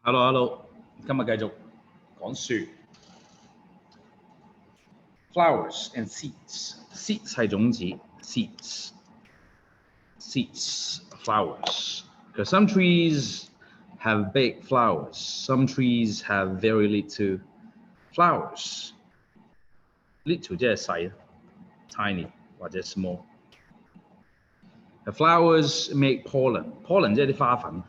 Hello，今日繼續講樹 ，flowers and seeds。seeds 係種子 ，seeds flowers。Because some trees have big flowers, some trees have very little flowers. Little 即係細 ，tiny 或者 small。The flowers make pollen. Pollen 即係啲花粉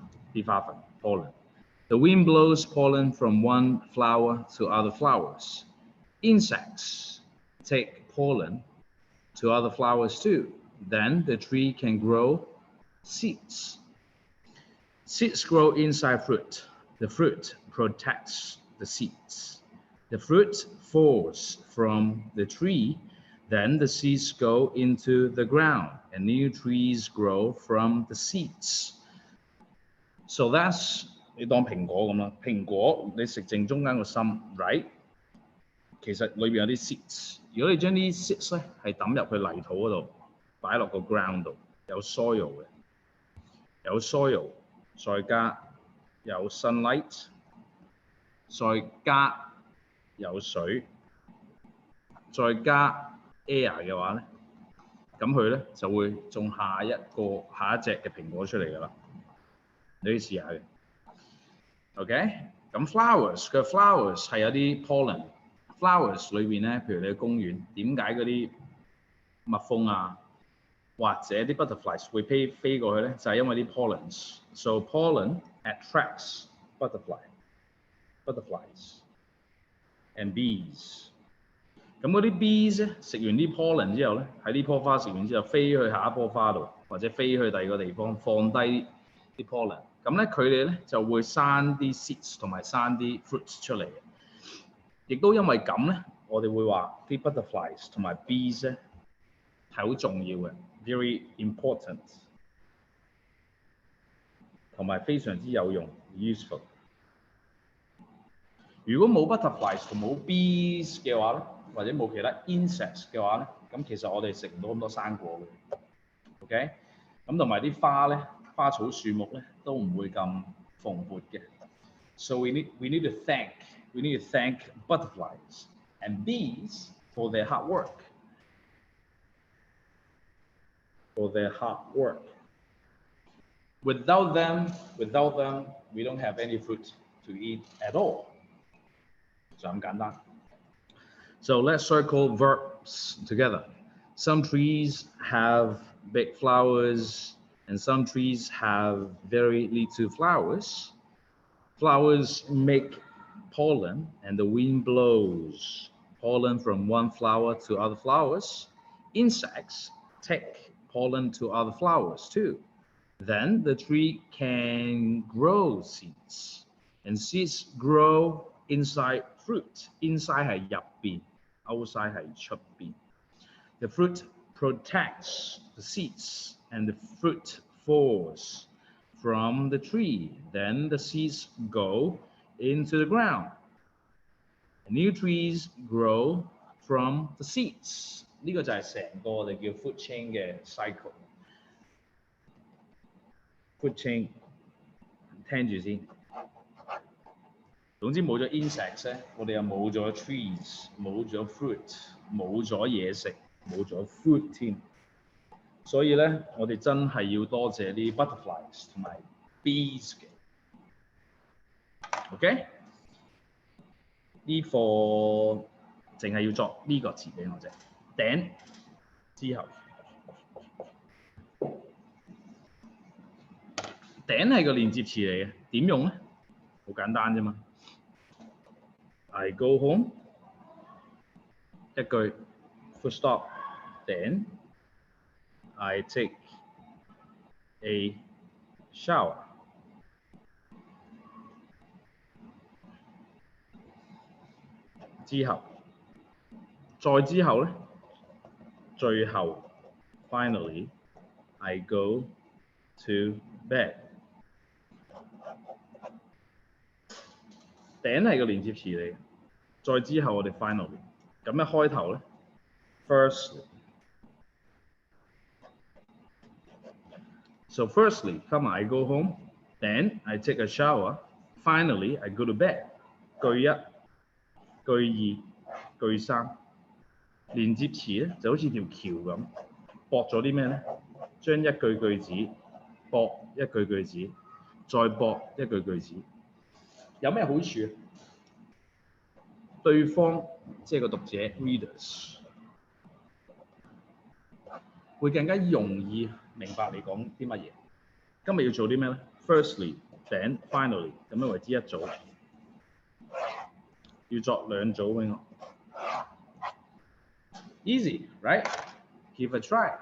pollen。The wind blows pollen from one flower to other flowers. Insects take pollen to other flowers too. Then the tree can grow seeds. Seeds grow inside fruit. The fruit protects the seeds. The fruit falls from the tree. Then the seeds go into the ground and new trees grow from the seeds. So that's 你當蘋果咁啦，蘋果你食正中間個心 ，right？ 其實裏邊有啲 seeds。如果你將啲 seeds 咧係抌入去泥土嗰度，擺落個 ground 度，有 soil 嘅，有 soil， 再加有 sunlight， 再加有水，再加 air 嘅話咧，咁佢咧就會種下一隻嘅蘋果出嚟㗎啦。你可以試下嘅。OK， 咁 flowers 嘅 flowers 係有啲 pollen。flowers 裏邊咧，譬如你去公園，點解嗰啲蜜蜂啊，或者啲 butterflies 會飛過去咧？就係因為啲 pollens。So pollen attracts butterflies and bees。咁嗰啲 bees 咧食完啲 pollen 之後咧，喺呢棵花食完之後飛去下一棵花度，或者飛去第二個地方放低啲 pollen。咁咧佢哋咧就會生啲 seeds 同埋生啲 fruits 出嚟嘅。亦都因為咁咧，我哋會話啲 butterflies 同埋 bees 咧係好重要嘅 ，very important， 同埋非常之有用 ，useful。如果冇 butterflies 同冇 bees 嘅話咧，或者冇其他 insects 嘅話咧，咁其實我哋食唔到咁多生果嘅 ，OK？ 咁同埋啲花咧。花草樹木咧都唔會咁蓬勃嘅。So we need to thank butterflies and bees for their hard work. Without them, we don't have any fruit to eat at all. 就咁簡單。So let's circle verbs together. Some trees have big flowers. And some trees have very little flowers. Flowers make pollen, and the wind blows pollen from one flower to other flowers. Insects take pollen to other flowers too. Then the tree can grow seeds, and seeds grow inside fruit. Inside 係入邊 ，outside 係出邊。The fruit protects the seeds. And the fruit falls from the tree. Then the seeds go into the ground. New trees grow from the seeds. 呢個就係成個我哋叫 food chain 嘅 cycle。food chain 聽住先。總之冇咗 insects 咧，我哋又冇咗 trees， 冇咗 fruit， 冇咗嘢食，冇咗 food 添。所以咧，我哋真係要多謝啲 butterflies 同埋 bees 嘅。OK， 呢課淨係要作呢個詞俾我啫。頂之後，頂係個連接詞嚟嘅，點用咧？好簡單啫嘛。I go home 一句 full stop 頂。I take a shower. 之後，再之後咧，最後 finally I go to bed. 頂係個連接詞嚟嘅，再之後我哋 finally 咁一開頭咧 firstly。So firstly, come on, I go home, then I take a shower, Finally, I go to bed。句一、句二、句三，連接詞咧就好似條橋咁，駁咗啲咩咧？將一句句子駁一句句子，再駁一句句子。有咩好處？對方即係個讀者 readers 會更加容易明白你講啲乜嘢。今日要做啲咩咧 ？Firstly, then finally 咁樣為之一組，要作兩組俾我。Easy, right? Give a try.